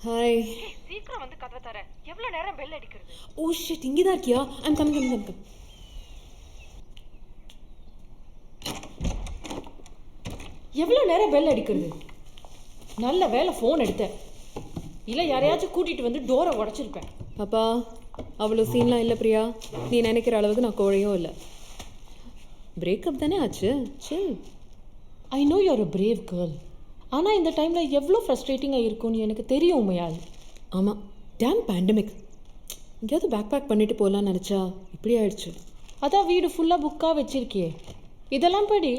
Hi. சீக்கிரம் வந்து கதவை தர. எவ்வளவு நேரம் பெல் அடிக்கிறது? ஓ ஷிட், இங்கே தான் இருக்கியா? I'm coming. எவ்வளவு நேரம் பெல் அடிக்கிறது? நல்ல வேலை ஃபோன் எடுத்தேன். இல்லை யாரையாச்சும் கூட்டிட்டு வந்து டோரை உடைச்சிருப்பேன். அப்பா, அவ்வளோ சீன்லாம் இல்லை பிரியா. நீ நினைக்கிற அளவுக்கு நான் கோழையும் இல்லை. பிரேக்கப் தானே ஆச்சு, chill. I know you're a brave girl. ஆனால் இந்த டைமில் எவ்வளோ ஃப்ரஸ்ட்ரேட்டிங்காக இருக்கும்னு எனக்கு தெரியும் உண்மையால். ஆமாம், டேம் பேண்டமிக். எங்கேயாவது பேக் பண்ணிட்டு போகலான்னு நினச்சா இப்படி ஆயிடுச்சு. அதான் வீடு ஃபுல்லாக புக்காக வச்சிருக்கியே, இதெல்லாம் படி.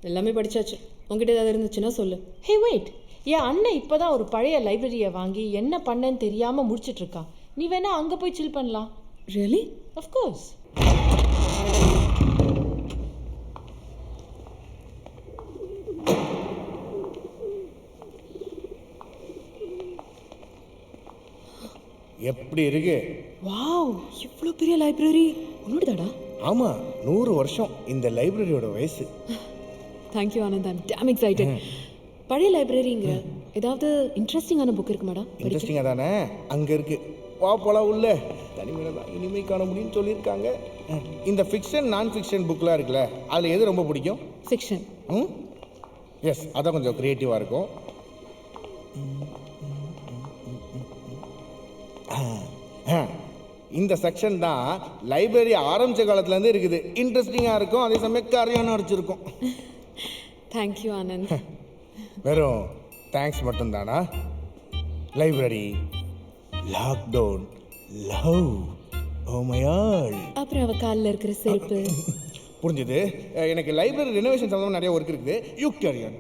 எல்லாமே படித்தாச்சு. உங்ககிட்ட ஏதாவது இருந்துச்சுன்னா சொல்லு. ஹே வெயிட், என் அண்ணன் இப்போ தான் ஒரு பழைய லைப்ரரியை வாங்கி என்ன பண்ணேன்னு தெரியாமல் முடிச்சிட்ருக்கான். நீ வேணா அங்கே போய் சில் பண்ணலாம். ரியலி? அஃப்கோர்ஸ். எப்படி இருக்கு? வாவ், இவ்வளோ பெரிய லைப்ரரி உன்னோடதாடா? ஆமாம், 100 வருஷம் இந்த லைப்ரரியோட வயசு. Thank you Anand, I'm dam excited. பழைய லைப்ரரிங்க ஏதாவது இன்ட்ரெஸ்டிங்கான புக் இருக்கு மேடம்? இன்ட்ரெஸ்டிங்காக தானே அங்கே இருக்கு. வா போலாம் உள்ள. தனிமையில் தான் இனிமே காண முடியும்னு சொல்லியிருக்காங்க. இந்த ஃபிக்ஷன் நான் ஃபிக்ஷன் புக்கெலாம் இருக்குல்ல, அதில் எது ரொம்ப பிடிக்கும்? ஃபிக்ஷன். எஸ், அதான் கொஞ்சம் க்ரியேட்டிவாக இருக்கும். இந்த செக்ஷன் தான் லைப்ரரி ஆரம்பித்த காலத்துலேருந்து இருக்குது. இன்ட்ரெஸ்டிங்காக இருக்கும், அதே சமயம் கரையான அடிச்சிருக்கும். தேங்க்யூ ஆனந்த். வெறும் தேங்க்ஸ் மட்டும்தானா? லைப்ரரி, லாக்டவுன், லவ், ஓமையாள், அப்புறம் அவ காலில் இருக்கிற செருப்பு. புரிஞ்சுது. எனக்கு லைப்ரரி ரெனோவேஷன் சம்மந்தமாக நிறைய ஒர்க் இருக்குது. யூ கேரியன்.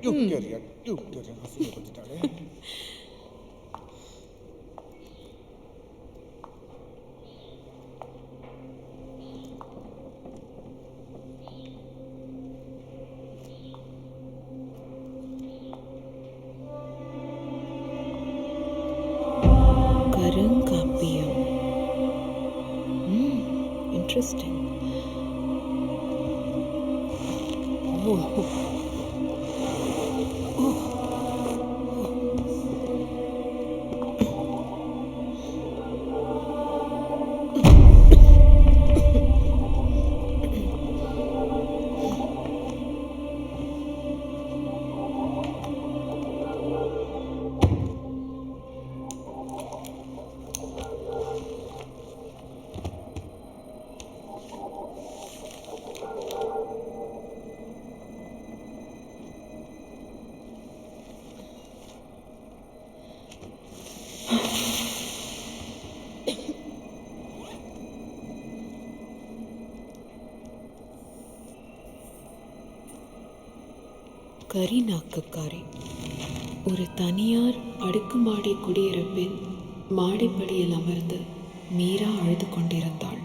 கருங்காப்பியம். இன்ட்ரெஸ்டிங். கரிநாக்குக்காரி. ஒரு தனியார் அடுக்குமாடி குடியிருப்பில் மாடிப்படியில் அமர்ந்து மீரா அழுது கொண்டிருந்தாள்.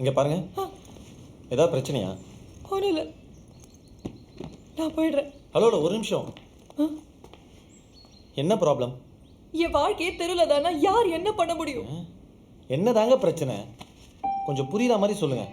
இங்கே பாருங்க, ஏதாவது பிரச்சனையா? ஒன்றும் இல்லை, நான் போயிடுறேன். ஹலோ, ஒரு நிமிஷம். என்ன ப்ராப்ளம்? என் வாழ்க்கையே தெருவில் தானே, யார் என்ன பண்ண முடியும்? என்ன தாங்க பிரச்சனை? கொஞ்சம் புரியுற மாதிரி சொல்லுங்கள்.